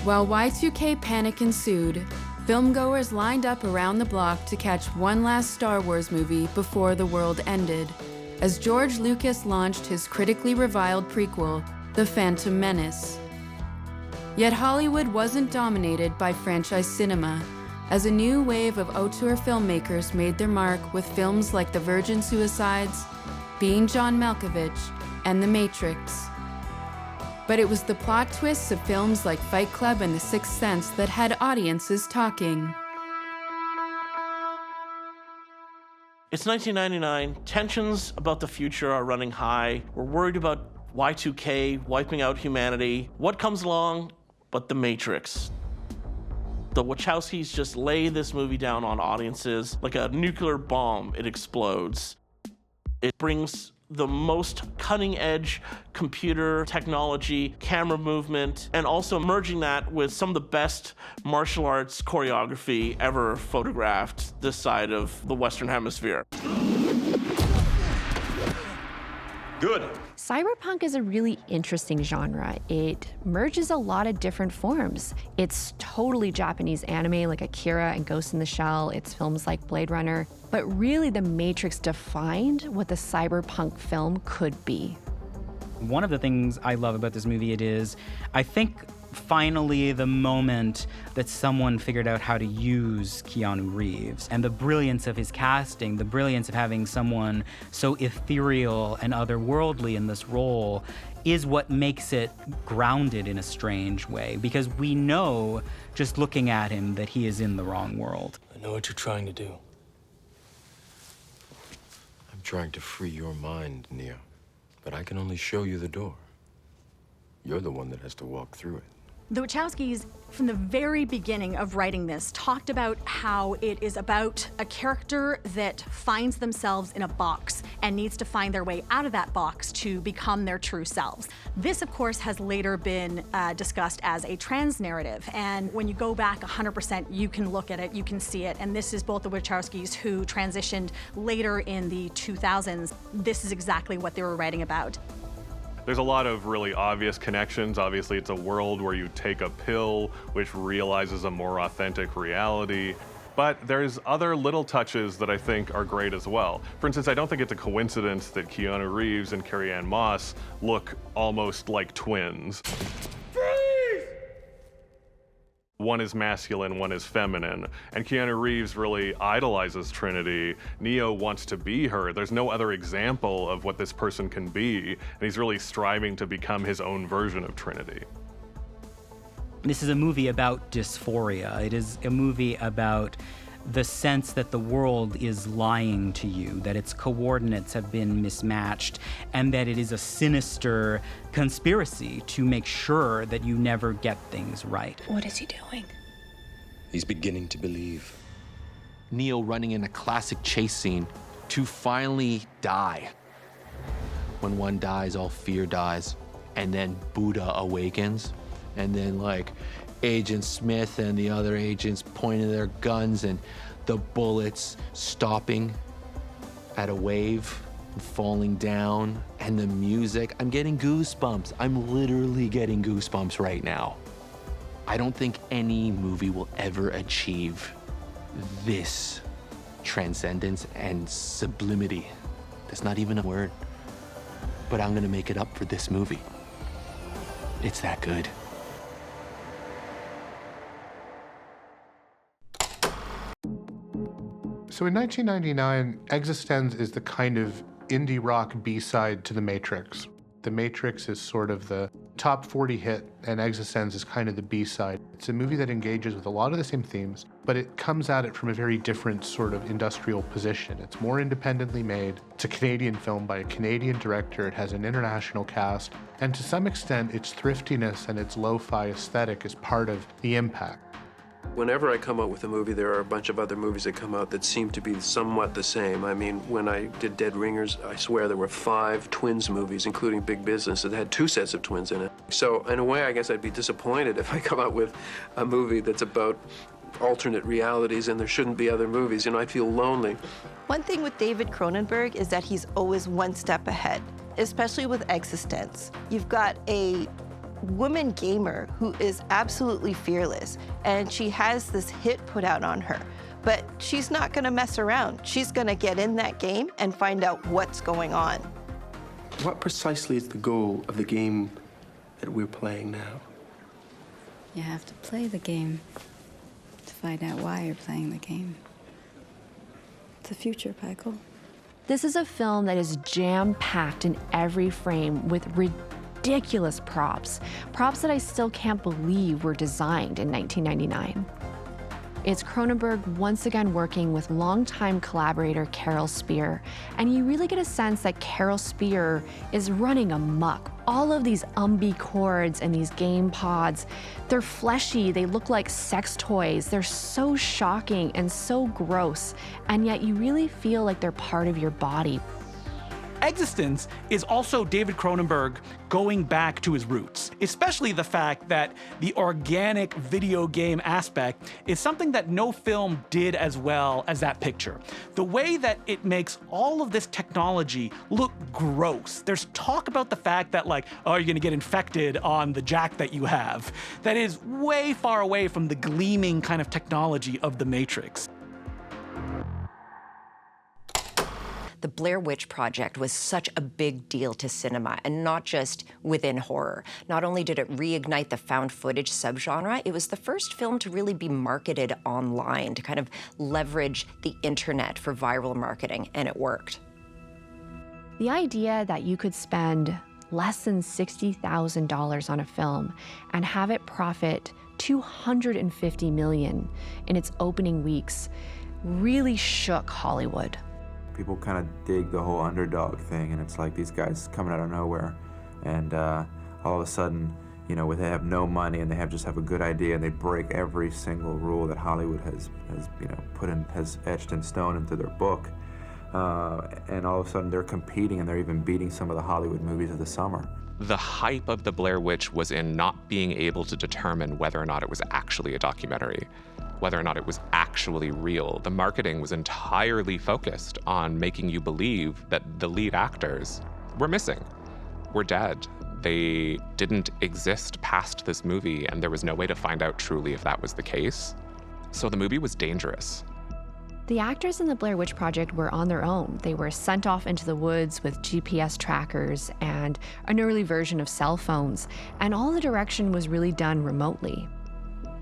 While Y2K panic ensued, filmgoers lined up around the block to catch one last Star Wars movie before the world ended, as George Lucas launched his critically reviled prequel, The Phantom Menace. Yet Hollywood wasn't dominated by franchise cinema, as a new wave of auteur filmmakers made their mark with films like The Virgin Suicides, Being John Malkovich, and The Matrix. But it was the plot twists of films like Fight Club and The Sixth Sense that had audiences talking. It's 1999, tensions about the future are running high. We're worried about Y2K wiping out humanity. What comes along but The Matrix? The Wachowskis just lay this movie down on audiences like a nuclear bomb. It explodes. It brings the most cutting-edge computer technology, camera movement, and also merging that with some of the best martial arts choreography ever photographed this side of the Western Hemisphere. Good. Cyberpunk is a really interesting genre. It merges a lot of different forms. It's totally Japanese anime like Akira and Ghost in the Shell. It's films like Blade Runner. But really, The Matrix defined what the cyberpunk film could be. One of the things I love about this movie, I think, finally the moment that someone figured out how to use Keanu Reeves and the brilliance of his casting, the brilliance of having someone so ethereal and otherworldly in this role is what makes it grounded in a strange way, because we know just looking at him that he is in the wrong world. I know what you're trying to do. I'm trying to free your mind, Neo, but I can only show you the door. You're the one that has to walk through it. The Wachowskis, from the very beginning of writing this, talked about how it is about a character that finds themselves in a box and needs to find their way out of that box to become their true selves. This, of course, has later been discussed as a trans narrative. And when you go back 100%, you can look at it, you can see it. And this is both the Wachowskis who transitioned later in the 2000s. This is exactly what they were writing about. There's a lot of really obvious connections. Obviously, it's a world where you take a pill, which realizes a more authentic reality. But there's other little touches that I think are great as well. For instance, I don't think it's a coincidence that Keanu Reeves and Carrie-Anne Moss look almost like twins. One is masculine, one is feminine. And Keanu Reeves really idolizes Trinity. Neo wants to be her. There's no other example of what this person can be, and he's really striving to become his own version of Trinity. This is a movie about dysphoria. It is a movie about the sense that the world is lying to you, that its coordinates have been mismatched, and that it is a sinister conspiracy to make sure that you never get things right. What is he doing? He's beginning to believe. Neo running in a classic chase scene to finally die. When one dies, all fear dies. And then Buddha awakens. And then, like, Agent Smith and the other agents pointing their guns and the bullets stopping at a wave and falling down, and the music. I'm getting goosebumps. I'm literally getting goosebumps right now. I don't think any movie will ever achieve this transcendence and sublimity. That's not even a word. But I'm gonna make it up for this movie. It's that good. So in 1999, Existenz is the kind of indie rock B-side to The Matrix. The Matrix is sort of the top 40 hit, and Existenz is kind of the B-side. It's a movie that engages with a lot of the same themes, but it comes at it from a very different sort of industrial position. It's more independently made. It's a Canadian film by a Canadian director. It has an international cast, and to some extent, its thriftiness and its lo-fi aesthetic is part of the impact. Whenever I come out with a movie, there are a bunch of other movies that come out that seem to be somewhat the same. I mean, when I did Dead Ringers, I swear there were 5 twins movies, including Big Business, that had 2 sets of twins in it. So in a way, I guess I'd be disappointed if I come out with a movie that's about alternate realities and there shouldn't be other movies. You know, I'd feel lonely. One thing with David Cronenberg is that he's always one step ahead, especially with Existenz. You've got a woman gamer who is absolutely fearless, and she has this hit put out on her. But she's not gonna mess around. She's gonna get in that game and find out what's going on. What precisely is the goal of the game that we're playing now? You have to play the game to find out why you're playing the game. It's the future, Michael. This is a film that is jam-packed in every frame with ridiculous props. Props that I still can't believe were designed in 1999. It's Cronenberg once again working with longtime collaborator Carol Spear, and you really get a sense that Carol Spear is running amok. All of these cords and these game pods, they're fleshy, they look like sex toys, they're so shocking and so gross, and yet you really feel like they're part of your body. Existence is also David Cronenberg going back to his roots, especially the fact that the organic video game aspect is something that no film did as well as that picture. The way that it makes all of this technology look gross. There's talk about the fact that, like, oh, you're gonna get infected on the jack that you have. That is way far away from the gleaming kind of technology of The Matrix. The Blair Witch Project was such a big deal to cinema, and not just within horror. Not only did it reignite the found footage subgenre, it was the first film to really be marketed online, to kind of leverage the internet for viral marketing, and it worked. The idea that you could spend less than $60,000 on a film and have it profit $250 million in its opening weeks really shook Hollywood. People kind of dig the whole underdog thing, and it's like these guys coming out of nowhere, and all of a sudden, you know, they have no money and they just have a good idea, and they break every single rule that Hollywood has you know, has etched in stone into their book, and all of a sudden they're competing and they're even beating some of the Hollywood movies of the summer. The hype of the Blair Witch was in not being able to determine whether or not it was actually a documentary, whether or not it was actually real. The marketing was entirely focused on making you believe that the lead actors were missing, were dead. They didn't exist past this movie, and there was no way to find out truly if that was the case. So the movie was dangerous. The actors in the Blair Witch Project were on their own. They were sent off into the woods with GPS trackers and an early version of cell phones, and all the direction was really done remotely.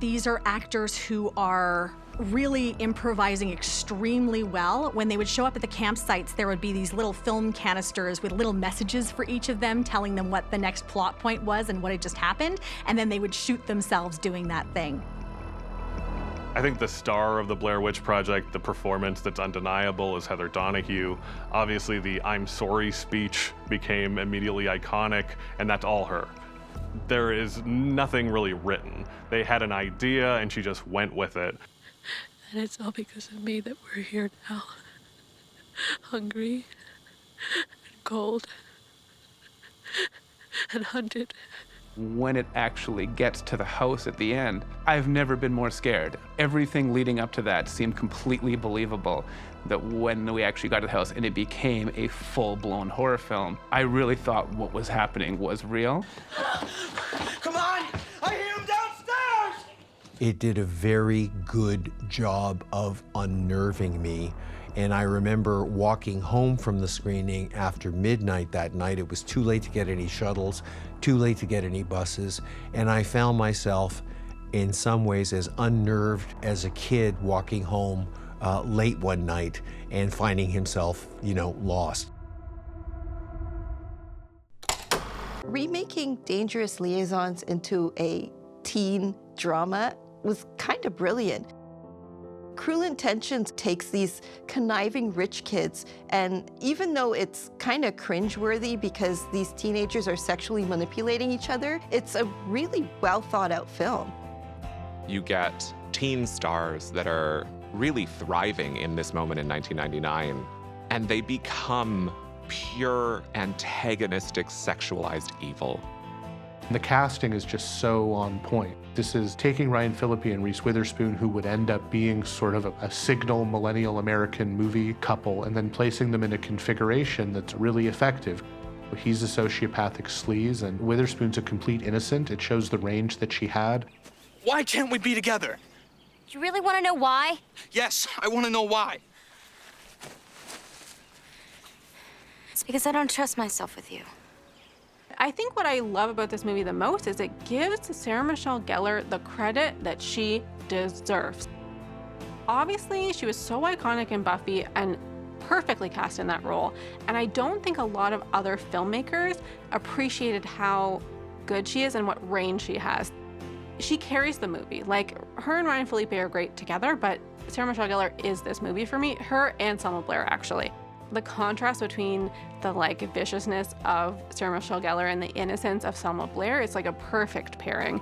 These are actors who are really improvising extremely well. When they would show up at the campsites, there would be these little film canisters with little messages for each of them, telling them what the next plot point was and what had just happened, and then they would shoot themselves doing that thing. I think the star of the Blair Witch Project, the performance that's undeniable, is Heather Donahue. Obviously, the "I'm sorry" speech became immediately iconic, and that's all her. There is nothing really written. They had an idea, and she just went with it. And it's all because of me that we're here now. Hungry, and cold, and hunted. When it actually gets to the house at the end, I've never been more scared. Everything leading up to that seemed completely believable. That when we actually got to the house and it became a full-blown horror film, I really thought what was happening was real. Come on! I hear him downstairs! It did a very good job of unnerving me. And I remember walking home from the screening after midnight that night. It was too late to get any shuttles, too late to get any buses, and I found myself in some ways as unnerved as a kid walking home late one night and finding himself, you know, lost. Remaking Dangerous Liaisons into a teen drama was kind of brilliant. Cruel Intentions takes these conniving rich kids, and even though it's kind of cringeworthy because these teenagers are sexually manipulating each other, it's a really well thought out film. You get teen stars that are really thriving in this moment in 1999, and they become pure antagonistic sexualized evil. The casting is just so on point. This is taking Ryan Phillippe and Reese Witherspoon, who would end up being sort of a signal millennial American movie couple, and then placing them in a configuration that's really effective. He's a sociopathic sleaze, and Witherspoon's a complete innocent. It shows the range that she had. Why can't we be together? You really want to know why? Yes, I want to know why. It's because I don't trust myself with you. I think what I love about this movie the most is it gives Sarah Michelle Gellar the credit that she deserves. Obviously, she was so iconic in Buffy and perfectly cast in that role, and I don't think a lot of other filmmakers appreciated how good she is and what range she has. She carries the movie. Like, her and Ryan Phillippe are great together, but Sarah Michelle Gellar is this movie for me. Her and Selma Blair, actually. The contrast between the viciousness of Sarah Michelle Gellar and the innocence of Selma Blair is like a perfect pairing.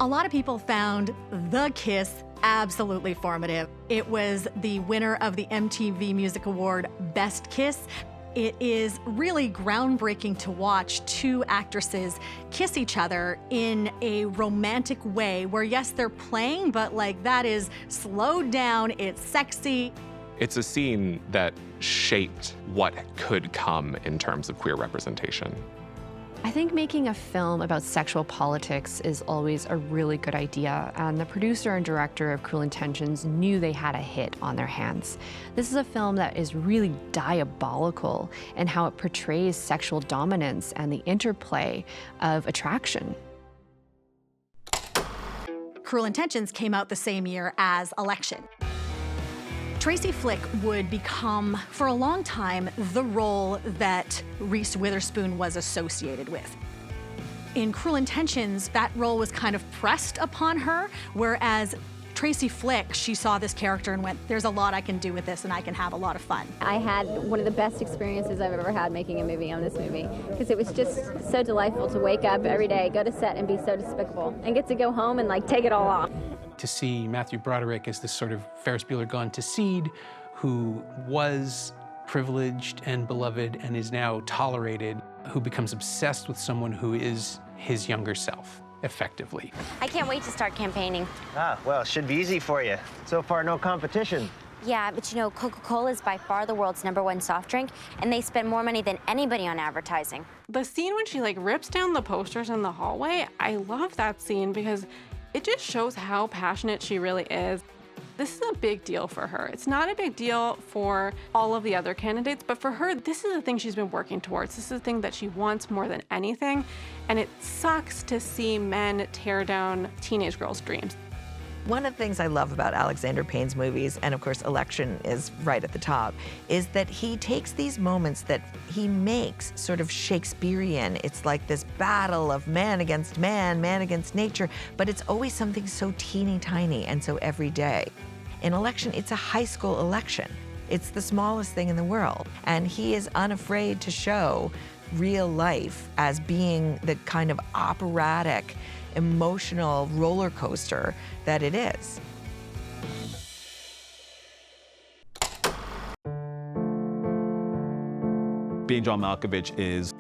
A lot of people found The Kiss absolutely formative. It was the winner of the MTV Music Award Best Kiss. It is really groundbreaking to watch two actresses kiss each other in a romantic way where, yes, they're playing, but that is slowed down, it's sexy. It's a scene that shaped what could come in terms of queer representation. I think making a film about sexual politics is always a really good idea, and the producer and director of Cruel Intentions knew they had a hit on their hands. This is a film that is really diabolical in how it portrays sexual dominance and the interplay of attraction. Cruel Intentions came out the same year as Election. Tracy Flick would become, for a long time, the role that Reese Witherspoon was associated with. In Cruel Intentions, that role was kind of pressed upon her, whereas Tracy Flick, she saw this character and went, there's a lot I can do with this and I can have a lot of fun. I had one of the best experiences I've ever had making a movie on this movie, because it was just so delightful to wake up every day, go to set and be so despicable, and get to go home and take it all off. To see Matthew Broderick as this sort of Ferris Bueller gone to seed, who was privileged and beloved and is now tolerated, who becomes obsessed with someone who is his younger self, effectively. I can't wait to start campaigning. Well, it should be easy for you. So far, no competition. Yeah, but Coca-Cola is by far the world's #1 soft drink, and they spend more money than anybody on advertising. The scene when she rips down the posters in the hallway, I love that scene because it just shows how passionate she really is. This is a big deal for her. It's not a big deal for all of the other candidates, but for her, this is the thing she's been working towards. This is the thing that she wants more than anything, and it sucks to see men tear down teenage girls' dreams. One of the things I love about Alexander Payne's movies, and of course Election is right at the top, is that he takes these moments that he makes sort of Shakespearean. It's like this battle of man against man, man against nature, but it's always something so teeny tiny and so everyday. In Election, it's a high school election. It's the smallest thing in the world, and he is unafraid to show real life as being the kind of operatic, emotional roller coaster that it is. Being John Malkovich is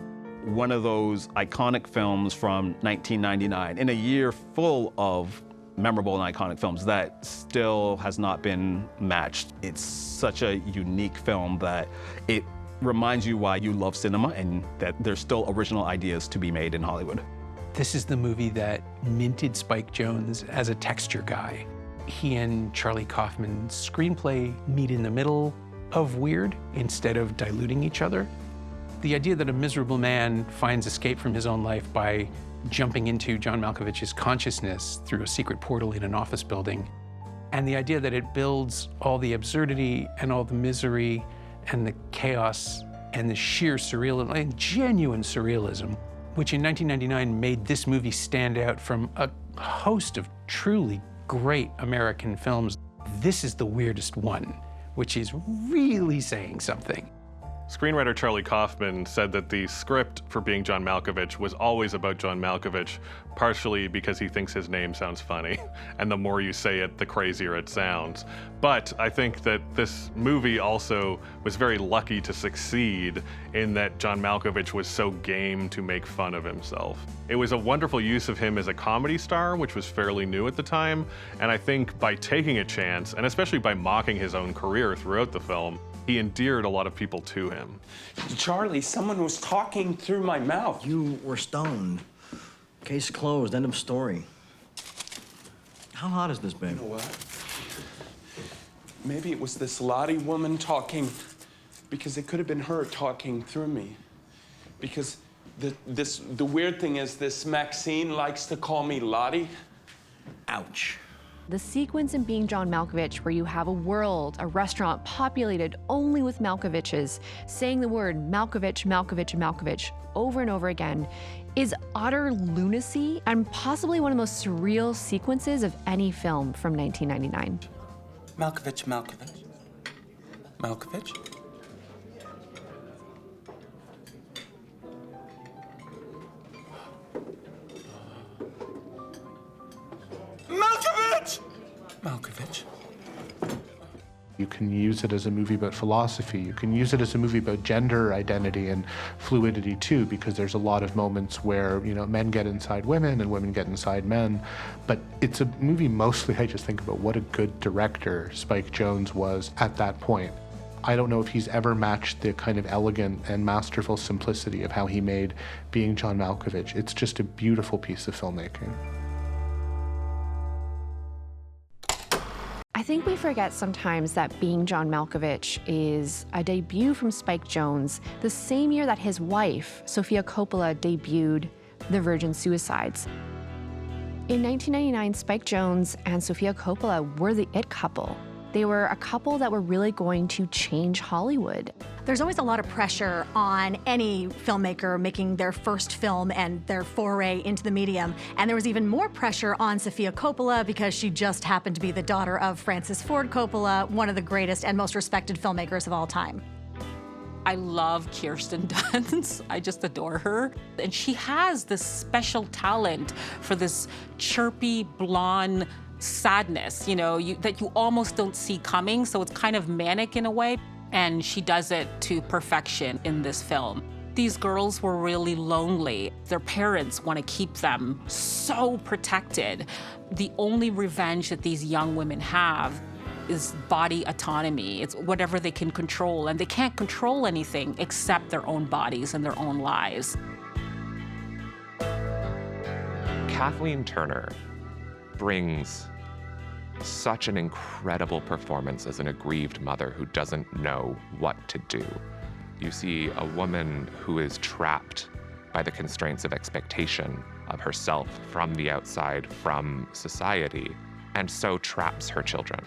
one of those iconic films from 1999 in a year full of memorable and iconic films that still has not been matched. It's such a unique film that it reminds you why you love cinema and that there's still original ideas to be made in Hollywood. This is the movie that minted Spike Jonze as a texture guy. He and Charlie Kaufman's screenplay meet in the middle of weird instead of diluting each other. The idea that a miserable man finds escape from his own life by jumping into John Malkovich's consciousness through a secret portal in an office building, and the idea that it builds all the absurdity and all the misery and the chaos and the sheer surrealism and genuine surrealism, which in 1999 made this movie stand out from a host of truly great American films. This is the weirdest one, which is really saying something. Screenwriter Charlie Kaufman said that the script for Being John Malkovich was always about John Malkovich, partially because he thinks his name sounds funny, and the more you say it, the crazier it sounds. But I think that this movie also was very lucky to succeed in that John Malkovich was so game to make fun of himself. It was a wonderful use of him as a comedy star, which was fairly new at the time, and I think by taking a chance, and especially by mocking his own career throughout the film, He endeared a lot of people to him. Charlie, someone was talking through my mouth. You were stoned. Case closed. End of story. How hot is this, babe? You know what? Maybe it was this Lottie woman talking, because it could have been her talking through me. Because the weird thing is this Maxine likes to call me Lottie. Ouch. The sequence in Being John Malkovich, where you have a world, a restaurant populated only with Malkoviches, saying the word Malkovich, Malkovich, Malkovich over and over again, is utter lunacy and possibly one of the most surreal sequences of any film from 1999. Malkovich, Malkovich. Malkovich? Malkovich! Malkovich. You can use it as a movie about philosophy. You can use it as a movie about gender identity and fluidity too, because there's a lot of moments where, you know, men get inside women and women get inside men. But it's a movie mostly, I just think about what a good director Spike Jonze was at that point. I don't know if he's ever matched the kind of elegant and masterful simplicity of how he made Being John Malkovich. It's just a beautiful piece of filmmaking. I think we forget sometimes that Being John Malkovich is a debut from Spike Jonze the same year that his wife, Sofia Coppola, debuted The Virgin Suicides. In 1999, Spike Jonze and Sofia Coppola were the it couple. They were a couple that were really going to change Hollywood. There's always a lot of pressure on any filmmaker making their first film and their foray into the medium. And there was even more pressure on Sofia Coppola because she just happened to be the daughter of Francis Ford Coppola, one of the greatest and most respected filmmakers of all time. I love Kirsten Dunst. I just adore her. And she has this special talent for this chirpy, blonde sadness, you know, that you almost don't see coming. So it's kind of manic in a way. And she does it to perfection in this film. These girls were really lonely. Their parents want to keep them so protected. The only revenge that these young women have is body autonomy. It's whatever they can control, and they can't control anything except their own bodies and their own lives. Kathleen Turner brings such an incredible performance as an aggrieved mother who doesn't know what to do. You see a woman who is trapped by the constraints of expectation of herself from the outside, from society, and so traps her children.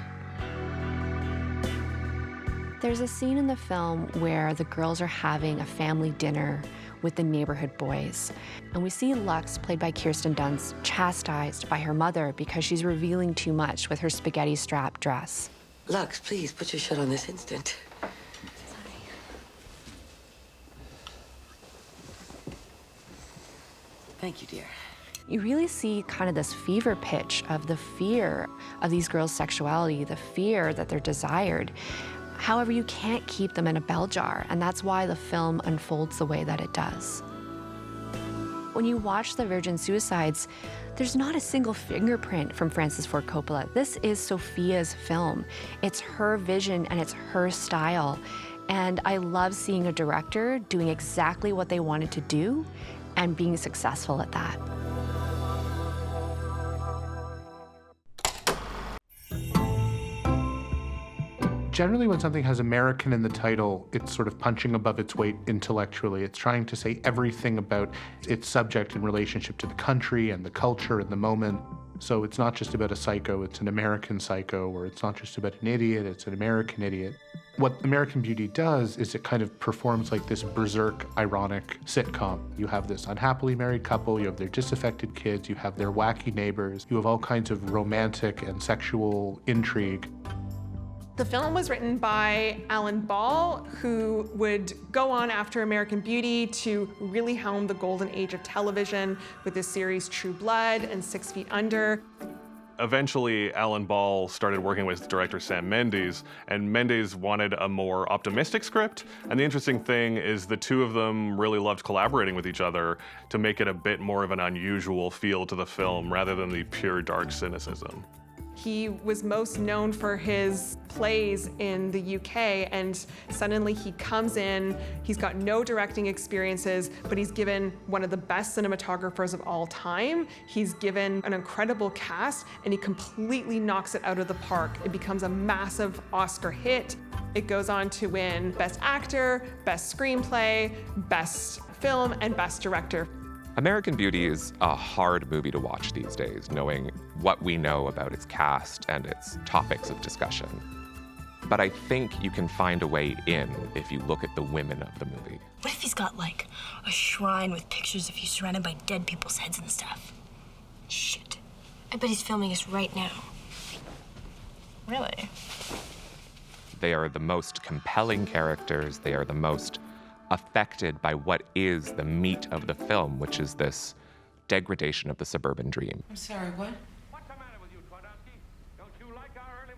There's a scene in the film where the girls are having a family dinner with the neighborhood boys. And we see Lux, played by Kirsten Dunst, chastised by her mother because she's revealing too much with her spaghetti strap dress. Lux, please put your shirt on this instant. Thank you, dear. You really see kind of this fever pitch of the fear of these girls' sexuality, the fear that they're desired. However, you can't keep them in a bell jar, and that's why the film unfolds the way that it does. When you watch The Virgin Suicides, there's not a single fingerprint from Francis Ford Coppola. This is Sofia's film. It's her vision and it's her style. And I love seeing a director doing exactly what they wanted to do and being successful at that. Generally, when something has American in the title, it's sort of punching above its weight intellectually. It's trying to say everything about its subject in relationship to the country and the culture and the moment. So it's not just about a psycho, it's an American psycho, or it's not just about an idiot, it's an American idiot. What American Beauty does is it kind of performs like this berserk, ironic sitcom. You have this unhappily married couple, you have their disaffected kids, you have their wacky neighbors, you have all kinds of romantic and sexual intrigue. The film was written by Alan Ball, who would go on after American Beauty to really helm the golden age of television with his series True Blood and 6 Feet Under. Eventually, Alan Ball started working with director Sam Mendes, and Mendes wanted a more optimistic script. And the interesting thing is the two of them really loved collaborating with each other to make it a bit more of an unusual feel to the film rather than the pure dark cynicism. He was most known for his plays in the UK, and suddenly he comes in, he's got no directing experiences, but he's given one of the best cinematographers of all time. He's given an incredible cast, and he completely knocks it out of the park. It becomes a massive Oscar hit. It goes on to win Best Actor, Best Screenplay, Best Film, and Best Director. American Beauty is a hard movie to watch these days, knowing what we know about its cast and its topics of discussion. But I think you can find a way in if you look at the women of the movie. What if he's got, like, a shrine with pictures of you surrounded by dead people's heads and stuff? Shit. I bet he's filming us right now. Really? They are the most compelling characters. They are the most affected by what is the meat of the film, which is this degradation of the suburban dream. I'm sorry, what?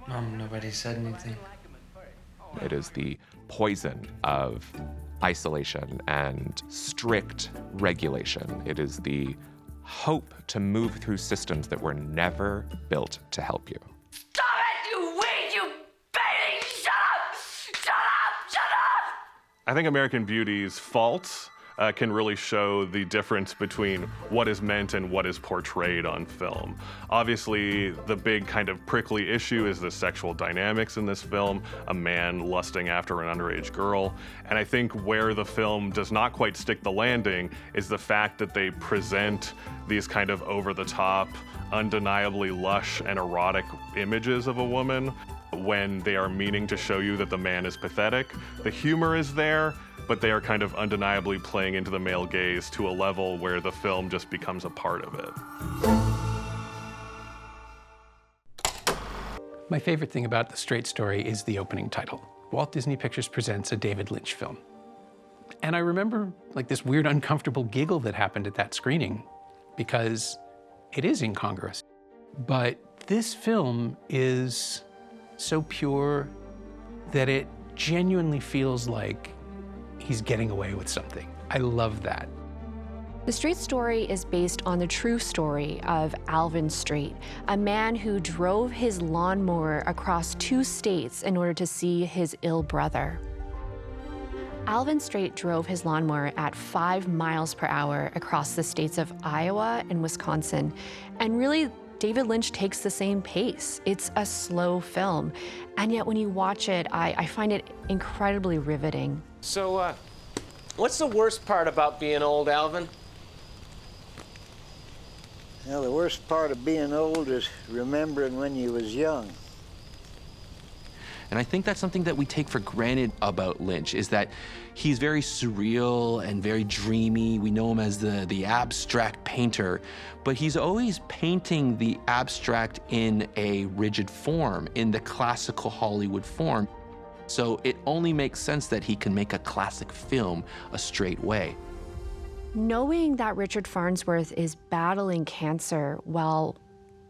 Mom, nobody said anything. It is the poison of isolation and strict regulation. It is the hope to move through systems that were never built to help you. Stop it, you weed, you baby! Shut up! Shut up! Shut up! I think American Beauty's faults can really show the difference between what is meant and what is portrayed on film. Obviously, the big kind of prickly issue is the sexual dynamics in this film, a man lusting after an underage girl. And I think where the film does not quite stick the landing is the fact that they present these kind of over-the-top, undeniably lush and erotic images of a woman when they are meaning to show you that the man is pathetic. The humor is there, but they are kind of undeniably playing into the male gaze to a level where the film just becomes a part of it. My favorite thing about The Straight Story is the opening title. Walt Disney Pictures presents a David Lynch film. And I remember like this weird uncomfortable giggle that happened at that screening because it is incongruous. But this film is so pure that it genuinely feels like he's getting away with something. I love that. The Straight Story is based on the true story of Alvin Straight, a man who drove his lawnmower across 2 states in order to see his ill brother. Alvin Straight drove his lawnmower at 5 miles per hour across the states of Iowa and Wisconsin. And really, David Lynch takes the same pace. It's a slow film. And yet when you watch it, I find it incredibly riveting. So, what's the worst part about being old, Alvin? Well, the worst part of being old is remembering when you was young. And I think that's something that we take for granted about Lynch, is that he's very surreal and very dreamy. We know him as the abstract painter, but he's always painting the abstract in a rigid form, in the classical Hollywood form. So it only makes sense that he can make a classic film a straight way. Knowing that Richard Farnsworth is battling cancer while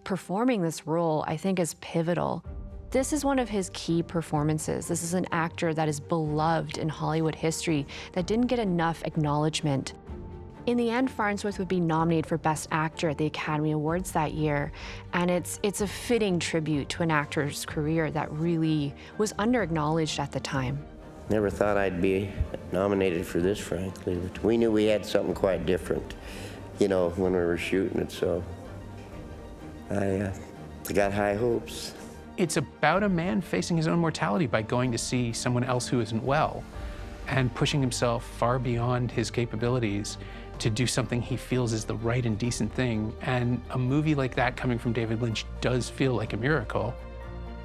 performing this role, I think is pivotal. This is one of his key performances. This is an actor that is beloved in Hollywood history that didn't get enough acknowledgement. In the end, Farnsworth would be nominated for Best Actor at the Academy Awards that year, and it's a fitting tribute to an actor's career that really was under-acknowledged at the time. Never thought I'd be nominated for this, frankly. But we knew we had something quite different, you know, when we were shooting it, so I got high hopes. It's about a man facing his own mortality by going to see someone else who isn't well and pushing himself far beyond his capabilities to do something he feels is the right and decent thing. And a movie like that coming from David Lynch does feel like a miracle.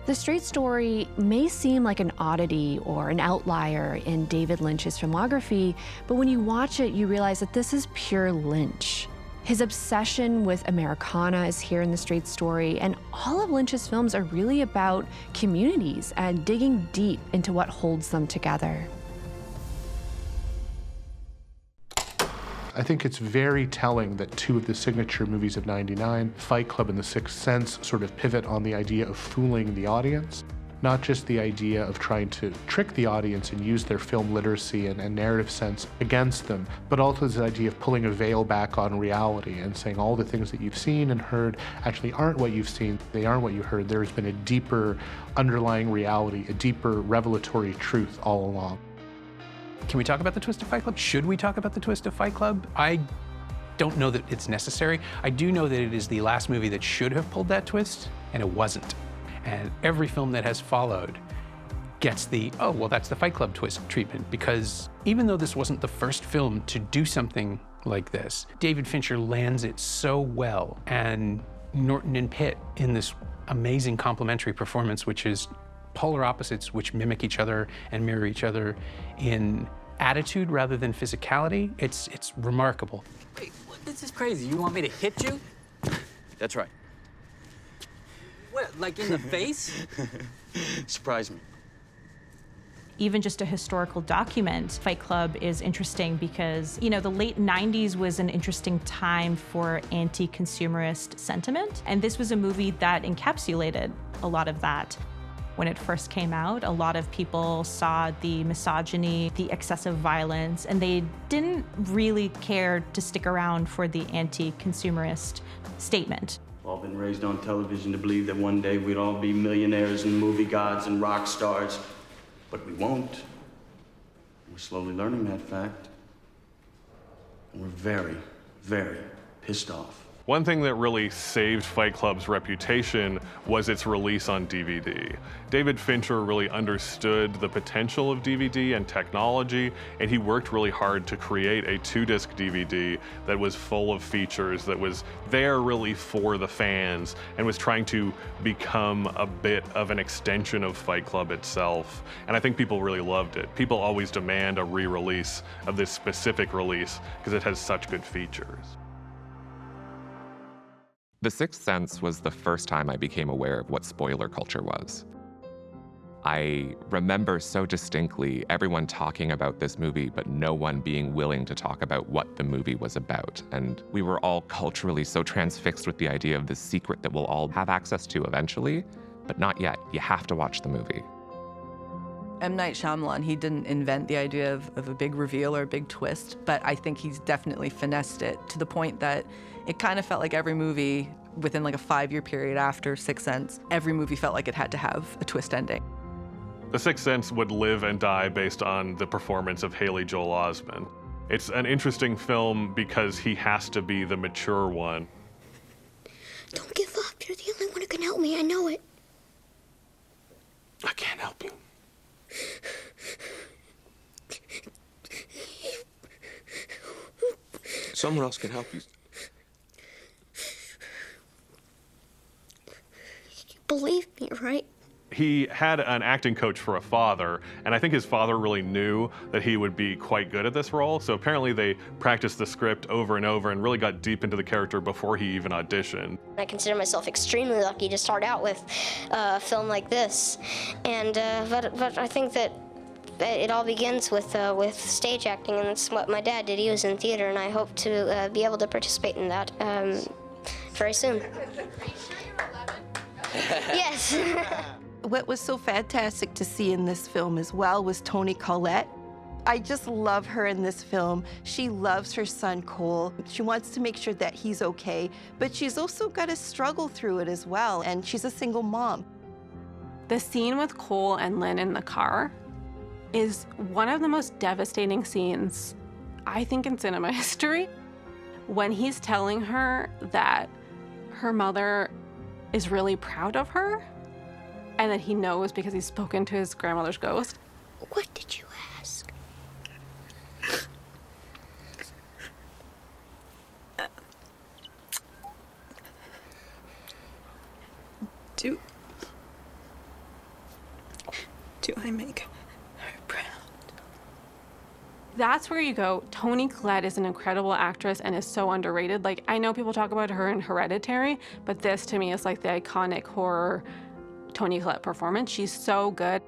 The Straight Story may seem like an oddity or an outlier in David Lynch's filmography, but when you watch it, you realize that this is pure Lynch. His obsession with Americana is here in The Straight Story, and all of Lynch's films are really about communities and digging deep into what holds them together. I think it's very telling that 2 of the signature movies of '99, Fight Club and The Sixth Sense, sort of pivot on the idea of fooling the audience. not just the idea of trying to trick the audience and use their film literacy and narrative sense against them, but also this idea of pulling a veil back on reality and saying all the things that you've seen and heard actually aren't what you've seen, they aren't what you heard. There's been a deeper underlying reality, a deeper revelatory truth all along. Can we talk about the twist of Fight Club? Should we talk about the twist of Fight Club? I don't know that it's necessary. I do know that it is the last movie that should have pulled that twist, and it wasn't. And every film that has followed gets the, oh, well, that's the Fight Club twist treatment, because even though this wasn't the first film to do something like this, David Fincher lands it so well, and Norton and Pitt in this amazing complementary performance, which is polar opposites which mimic each other and mirror each other in attitude rather than physicality. It's remarkable. Wait, this is crazy. You want me to hit you? That's right. What, like in the face? Surprise me. Even just a historical document, Fight Club is interesting because, you know, the late 90s was an interesting time for anti-consumerist sentiment. And this was a movie that encapsulated a lot of that. When it first came out, a lot of people saw the misogyny, the excessive violence, and they didn't really care to stick around for the anti-consumerist statement. We've all been raised on television to believe that one day we'd all be millionaires and movie gods and rock stars, but we won't. We're slowly learning that fact. And we're very, very pissed off. One thing that really saved Fight Club's reputation was its release on DVD. David Fincher really understood the potential of DVD and technology, and he worked really hard to create a 2-disc DVD that was full of features, that was there really for the fans, and was trying to become a bit of an extension of Fight Club itself. And I think people really loved it. People always demand a re-release of this specific release because it has such good features. The Sixth Sense was the first time I became aware of what spoiler culture was. I remember so distinctly everyone talking about this movie, but no one being willing to talk about what the movie was about. And we were all culturally so transfixed with the idea of this secret that we'll all have access to eventually, but not yet. You have to watch the movie. M. Night Shyamalan, he didn't invent the idea of a big reveal or a big twist, but I think he's definitely finessed it to the point that it kind of felt like every movie within like a 5-year period after Sixth Sense, every movie felt like it had to have a twist ending. The Sixth Sense would live and die based on the performance of Haley Joel Osment. It's an interesting film because he has to be the mature one. Don't give up. You're the only one who can help me. I know it. I can't help you. Someone else can help you. You believe me, right? He had an acting coach for a father, and I think his father really knew that he would be quite good at this role, so apparently they practiced the script over and over and really got deep into the character before he even auditioned. I consider myself extremely lucky to start out with a film like this, and but I think that it all begins with stage acting, and that's what my dad did. He was in theater, and I hope to be able to participate in that very soon. Yes. What was so fantastic to see in this film as well was Toni Collette. I just love her in this film. She loves her son, Cole. She wants to make sure that he's okay, but she's also got to struggle through it as well, and she's a single mom. The scene with Cole and Lynn in the car is one of the most devastating scenes, I think, in cinema history. When he's telling her that her mother is really proud of her, and that he knows because he's spoken to his grandmother's ghost. What did you ask? Do I make her proud? That's where you go. Toni Collette is an incredible actress and is so underrated. Like, I know people talk about her in Hereditary, but this to me is like the iconic horror Toni Collette performance. She's so good.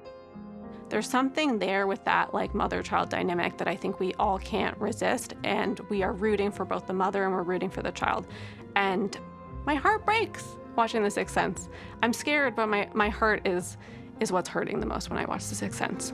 There's something there with that like mother-child dynamic that I think we all can't resist, and we are rooting for both the mother and we're rooting for the child. And my heart breaks watching The Sixth Sense. I'm scared, but my heart is is what's hurting the most when I watch The Sixth Sense.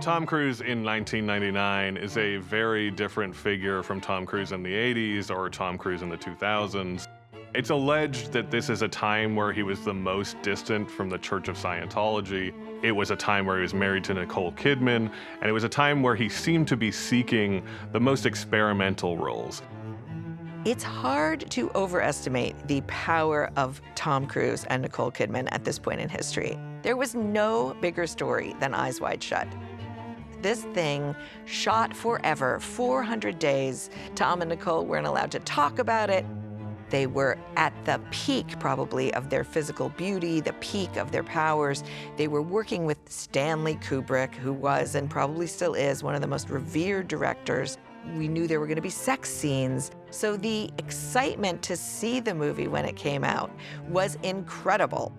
Tom Cruise in 1999 is a very different figure from Tom Cruise in the 80s or Tom Cruise in the 2000s. It's alleged that this is a time where he was the most distant from the Church of Scientology. It was a time where he was married to Nicole Kidman, and it was a time where he seemed to be seeking the most experimental roles. It's hard to overestimate the power of Tom Cruise and Nicole Kidman at this point in history. There was no bigger story than Eyes Wide Shut. This thing shot forever, 400 days. Tom and Nicole weren't allowed to talk about it. They were at the peak, probably, of their physical beauty, the peak of their powers. They were working with Stanley Kubrick, who was and probably still is one of the most revered directors. We knew there were going to be sex scenes. So the excitement to see the movie when it came out was incredible.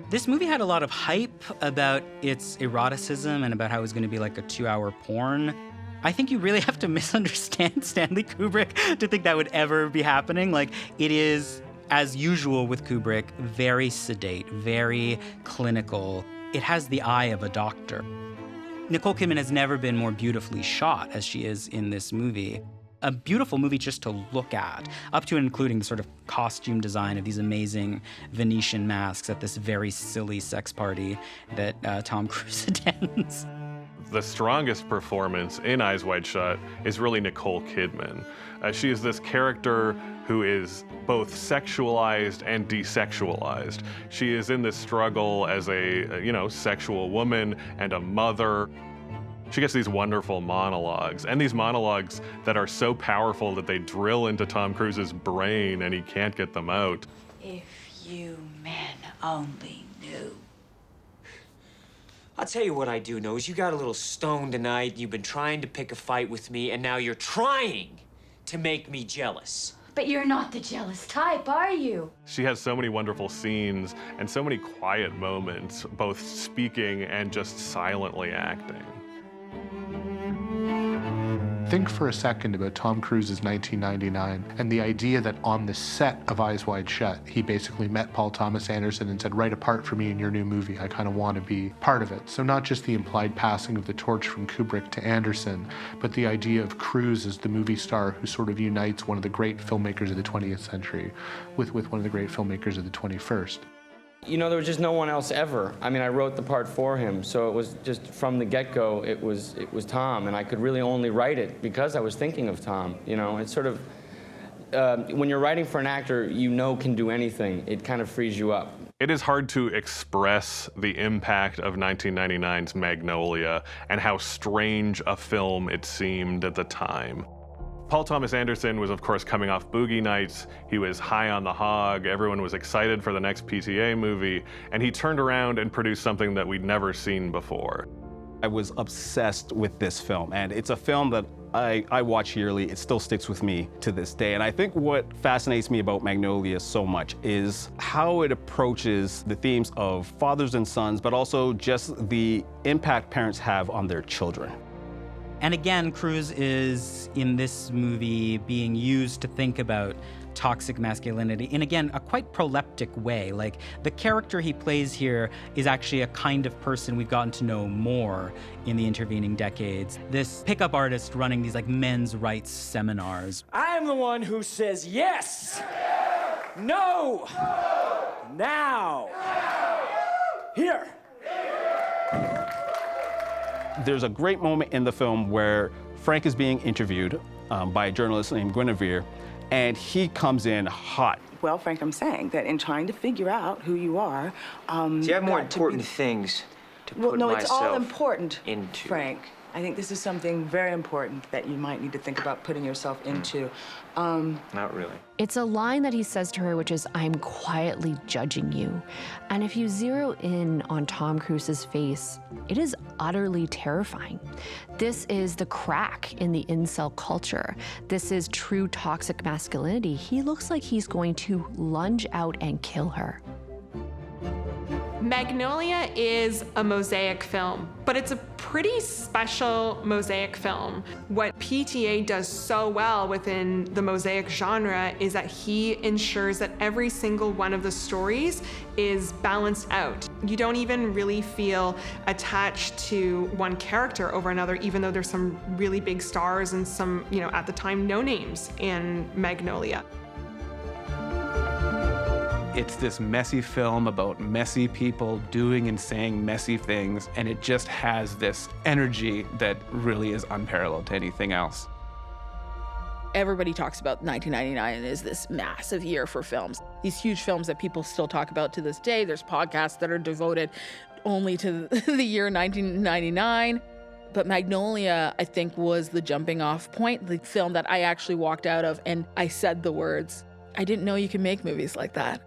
This movie had a lot of hype about its eroticism and about how it was going to be like a 2-hour porn. I think you really have to misunderstand Stanley Kubrick to think that would ever be happening. Like, it is, as usual with Kubrick, very sedate, very clinical. It has the eye of a doctor. Nicole Kidman has never been more beautifully shot as she is in this movie. A beautiful movie just to look at, up to and including the sort of costume design of these amazing Venetian masks at this very silly sex party that Tom Cruise attends. The strongest performance in Eyes Wide Shut is really Nicole Kidman. She is this character who is both sexualized and desexualized. She is in this struggle as a, sexual woman and a mother. She gets these wonderful monologues, and these monologues that are so powerful that they drill into Tom Cruise's brain and he can't get them out. If you men only knew. I'll tell you what I do know is you got a little stoned tonight, you've been trying to pick a fight with me, and now you're trying to make me jealous. But you're not the jealous type, are you? She has so many wonderful scenes and so many quiet moments, both speaking and just silently acting. Think for a second about Tom Cruise's 1999 and the idea that on the set of Eyes Wide Shut, he basically met Paul Thomas Anderson and said, write a part for me in your new movie. I kind of want to be part of it. So not just the implied passing of the torch from Kubrick to Anderson, but the idea of Cruise as the movie star who sort of unites one of the great filmmakers of the 20th century with one of the great filmmakers of the 21st. You know, there was just no one else ever. I mean, I wrote the part for him, so it was just from the get-go, it was Tom, and I could really only write it because I was thinking of Tom. You know, it's sort of, when you're writing for an actor can do anything, it kind of frees you up. It is hard to express the impact of 1999's Magnolia and how strange a film it seemed at the time. Paul Thomas Anderson was, of course, coming off Boogie Nights. He was high on the hog. Everyone was excited for the next PTA movie. And he turned around and produced something that we'd never seen before. I was obsessed with this film. And it's a film that I watch yearly. It still sticks with me to this day. And I think what fascinates me about Magnolia so much is how it approaches the themes of fathers and sons, but also just the impact parents have on their children. And again, Cruise is, in this movie, being used to think about toxic masculinity in, again, a quite proleptic way. Like, the character he plays here is actually a kind of person we've gotten to know more in the intervening decades. This pickup artist running these, like, men's rights seminars. I am the one who says yes, no, now, here. There's a great moment in the film where Frank is being interviewed by a journalist named Guinevere, and he comes in hot. Well, Frank, I'm saying that in trying to figure out who you are, you have more important things to put no, myself it's all important, into. Frank. I think this is something very important that you might need to think about putting yourself into. Not really. It's a line that he says to her, which is, I'm quietly judging you. And if you zero in on Tom Cruise's face, it is utterly terrifying. This is the crack in the incel culture. This is true toxic masculinity. He looks like he's going to lunge out and kill her. Magnolia is a mosaic film, but it's a pretty special mosaic film. What PTA does so well within the mosaic genre is that he ensures that every single one of the stories is balanced out. You don't even really feel attached to one character over another, even though there's some really big stars and some, at the time, no names in Magnolia. It's this messy film about messy people doing and saying messy things, and it just has this energy that really is unparalleled to anything else. Everybody talks about 1999 as this massive year for films. These huge films that people still talk about to this day. There's podcasts that are devoted only to the year 1999. But Magnolia, I think, was the jumping off point, the film that I actually walked out of and I said the words, I didn't know you could make movies like that.